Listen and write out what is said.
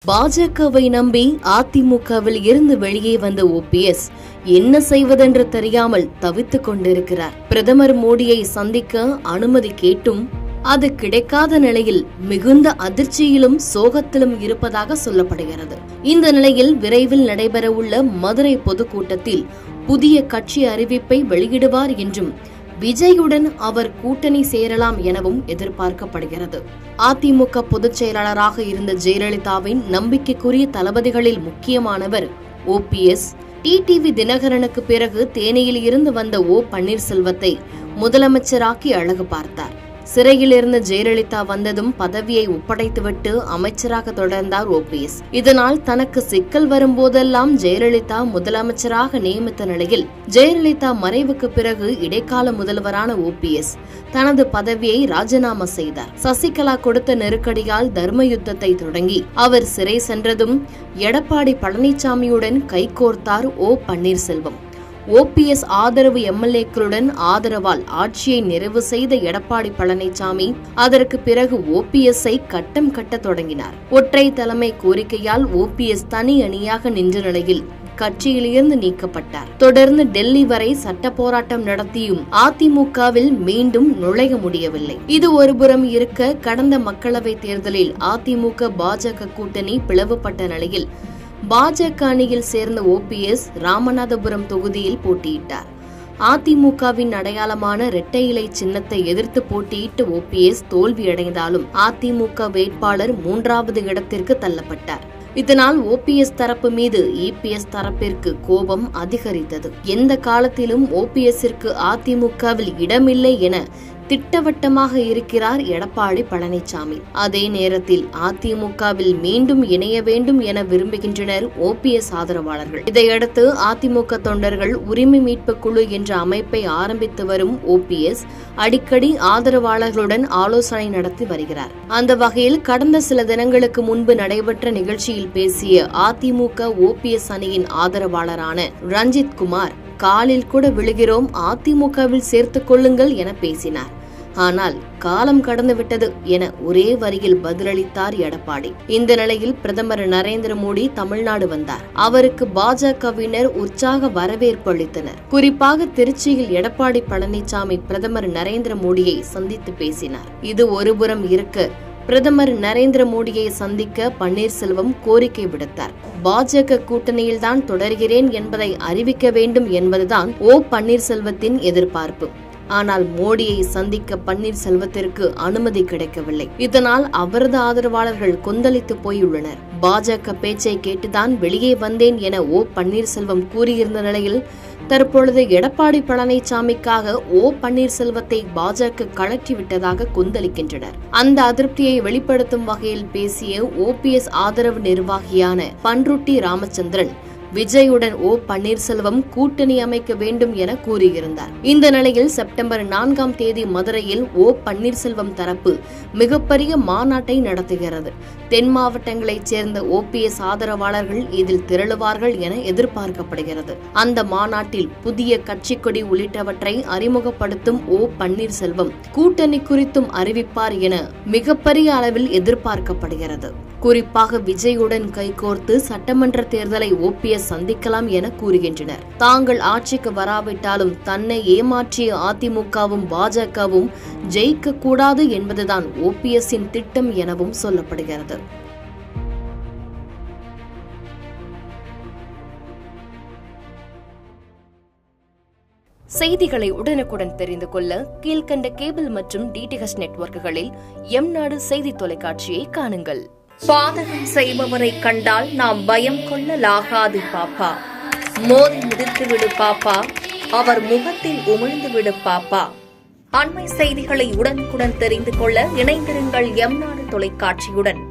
பாஜகவை நம்பி அதிமுகவில் இருந்து வெளியே வந்த ஓபிஎஸ் என்ன செய்வதென்று தெரியாமல் தவித்துக் கொண்டிருக்கிறார். பிரதமர் மோடியை சந்திக்க அனுமதி கேட்டும் அது கிடைக்காத நிலையில் மிகுந்த அதிர்ச்சியிலும் சோகத்திலும் இருப்பதாக சொல்லப்படுகிறது. இந்த நிலையில் விரைவில் நடைபெறவுள்ள மதுரை பொதுக்கூட்டத்தில் புதிய கட்சி அறிவிப்பை வெளியிடுவார் என்றும் விஜயுடன் அவர் கூட்டணி சேரலாம் எனவும் எதிர்பார்க்கப்படுகிறது. அதிமுக பொதுச் செயலாளராக இருந்த ஜெயலலிதாவின் நம்பிக்கைக்குரிய தளபதிகளில் முக்கியமானவர் ஓபிஎஸ். டிடிவி தினகரனுக்கு பிறகு தேனியில் இருந்து வந்த ஓ பன்னீர்செல்வத்தை முதலமைச்சராக்கி அழகு பார்த்தார். சிறையில் இருந்த ஜெயலலிதா வந்ததும் பதவியை ஒப்படைத்துவிட்டு அமைச்சராக தொடர்ந்தார் ஓபிஎஸ். இதனால் தனக்கு சிக்கல் வரும்போதெல்லாம் ஜெயலலிதா முதலமைச்சராக நியமித்த நிலையில் ஜெயலலிதா மறைவுக்கு பிறகு இடைக்கால முதல்வரான ஓபிஎஸ் தனது பதவியை ராஜினாமா செய்தார். சசிகலா கொடுத்த நெருக்கடியால் தர்ம யுத்தத்தை தொடங்கி அவர் சிறை சென்றதும் எடப்பாடி பழனிசாமியுடன் கைகோர்த்தார் ஓ பன்னீர்செல்வம். ஓபிஎஸ் ஆதரவு எம்எல்ஏக்களுடன் ஆதரவால் ஆட்சியை நிறைவு செய்த எடப்பாடி பழனிசாமி அதற்கு பிறகு ஓபிஎஸ்ஐ கட்டம் கட்ட தொடங்கினார். ஒற்றை தலைமை கோரிக்கையால் ஓபிஎஸ் தனி அணியாக நின்ற நிலையில் கட்சியிலிருந்து நீக்கப்பட்டார். தொடர்ந்து டெல்லி வரை சட்ட போராட்டம் நடத்தியும் அதிமுகவில் மீண்டும் நுழைய முடியவில்லை. இது ஒருபுறம் இருக்க, கடந்த மக்களவைத் தேர்தலில் அதிமுக பாஜக கூட்டணி பிளவுபட்ட நிலையில் பாஜக அணியில் சேர்ந்த ஓபிஎஸ் ராமநாதபுரம் தொகுதியில் போட்டியிட்டார். அதிமுகவின் அடையாளமான இரட்டை இலை சின்னத்தை எதிர்த்து போட்டியிட்ட ஓபிஎஸ் தோல்வியடைந்தாலும் அதிமுக வேட்பாளர் 3வது இடத்திற்கு தள்ளப்பட்டார். இதனால் ஓபிஎஸ் தரப்பு மீது இபிஎஸ் தரப்பிற்கு கோபம் அதிகரித்தது. எந்த காலத்திலும் ஓபிஎஸ்ஸிற்கு அதிமுகவில் இடமில்லை என திட்டவட்டமாக இருக்கிறார் எடப்பாடி பழனிசாமி. அதே நேரத்தில் அதிமுகவில் மீண்டும் இணைய வேண்டும் என விரும்புகின்றனர் ஓபிஎஸ் ஆதரவாளர்கள். இதையடுத்து அதிமுக தொண்டர்கள் உரிமை மீட்பு குழு என்ற அமைப்பை ஆரம்பித்து வரும் ஓபிஎஸ் அடிக்கடி ஆதரவாளர்களுடன் ஆலோசனை நடத்தி வருகிறார். அந்த வகையில் கடந்த சில தினங்களுக்கு முன்பு நடைபெற்ற நிகழ்ச்சியில் பேசிய அதிமுக ஓபிஎஸ் அணியின் ஆதரவாளரான ரஞ்சித் குமார், காலில் கூட விழுகிறோம், அதிமுகவில் சேர்த்துக் கொள்ளுங்கள் என பேசினார். ஆனால் காலம் கடந்துவிட்டது என ஒரே வரியில் பதிலளித்தார் எடப்பாடி. இந்த நிலையில் பிரதமர் நரேந்திர மோடி தமிழ்நாடு வந்தார். அவருக்கு பாஜகவினர் உற்சாக வரவேற்பு அளித்தனர். குறிப்பாக திருச்சியில் எடப்பாடி பழனிசாமி பிரதமர் நரேந்திர மோடியை சந்தித்து பேசினார். இது ஒருபுறம் இருக்க, பிரதமர் நரேந்திர மோடியை சந்திக்க பன்னீர்செல்வம் கோரிக்கை விடுத்தார். பாஜக கூட்டணியில்தான் தொடர்கிறேன் என்பதை அறிவிக்க வேண்டும் என்பதுதான் ஓ பன்னீர்செல்வத்தின் எதிர்பார்ப்பு. ஆனால் மோடியை சந்திக்க பன்னீர்செல்வத்திற்கு அனுமதி கிடைக்கவில்லை. இதனால் அவரது ஆதரவாளர்கள் கொந்தளித்து போயுள்ளனர். பாஜக பேச்சை கேட்டுதான் வெளியே வந்தேன் என ஓ பன்னீர்செல்வம் கூறியிருந்த நிலையில் தற்பொழுது எடப்பாடி பழனிசாமிக்காக ஓ பன்னீர்செல்வத்தை பாஜக கழற்றிவிட்டதாக கொந்தளிக்கின்றனர். அந்த அதிருப்தியை வெளிப்படுத்தும் வகையில் பேசிய ஓபிஎஸ் ஆதரவு நிர்வாகியான பன்ருட்டி ராமச்சந்திரன் விஜயுடன் ஓ பன்னீர்செல்வம் கூட்டணி அமைக்க வேண்டும் என கூறியிருந்தார். இந்த நிலையில் செப்டம்பர் 4ஆம் தேதி மதுரையில் ஓ பன்னீர்செல்வம் தரப்பு மிகப்பெரிய மாநாட்டை நடத்துகிறது. தென் மாவட்டங்களைச் சேர்ந்த ஓபிஎஸ் ஆதரவாளர்கள் இதில் திரளுவார்கள் என எதிர்பார்க்கப்படுகிறது. அந்த மாநாட்டில் புதிய கட்சி கொடி உள்ளிட்டவற்றை அறிமுகப்படுத்தும் ஓ பன்னீர்செல்வம் கூட்டணி குறித்தும் அறிவிப்பார் என மிகப்பெரிய அளவில் எதிர்பார்க்கப்படுகிறது. குறிப்பாக விஜயுடன் கைகோர்த்து சட்டமன்ற தேர்தலை ஓபிஎஸ் சந்திக்கலாம் என கூறுகின்றனர். தாங்கள் ஆட்சிக்கு வராவிட்டாலும் தன்னை ஏமாற்றிய அதிமுகவும் பாஜகவும் ஜெயிக்க கூடாது என்பதுதான் ஓபிஎஸ்ஸின் திட்டம் எனவும் சொல்லப்படுகிறது. செய்திகளை உடனுக்குடன் தெரிந்து கொள்ள கீழ்கண்ட கேபிள் மற்றும் டிடிஎச் நெட்வொர்க்குகளில் எம்நாடு செய்தி தொலைக்காட்சியை காணுங்கள். பாதகம் செய்பவரை கண்டால் நாம் பயம் கொள்ளலாகாது பாப்பா. மோதி மிதித்துவிடு பாப்பா, அவர் முகத்தில் உமிழ்ந்துவிடு பாப்பா. அண்மை செய்திகளை உடனுக்குடன் தெரிந்து கொள்ள இணைந்திருங்கள் எம்நாடு தொலைக்காட்சியுடன்.